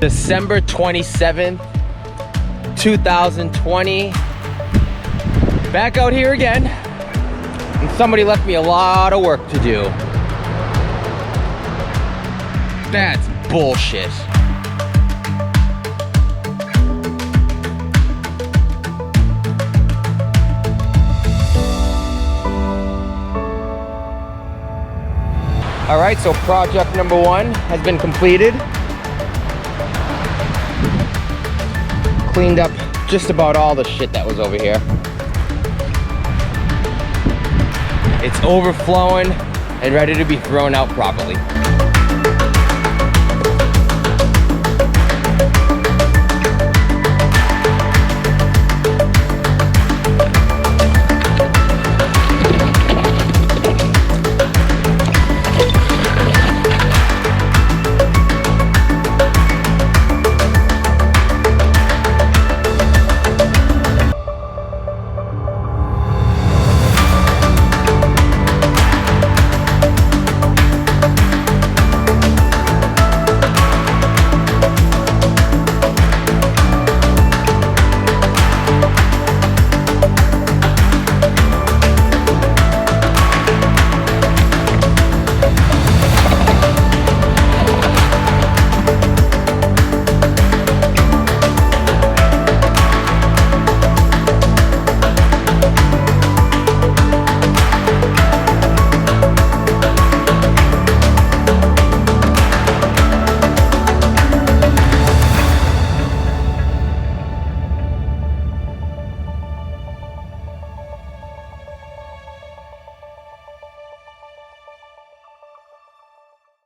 December 27th, 2020. Back out here again. And somebody left me a lot of work to do. That's bullshit. All right, so project number 1 has been completed. Cleaned up just about all the shit that was over here. It's overflowing and ready to be thrown out properly.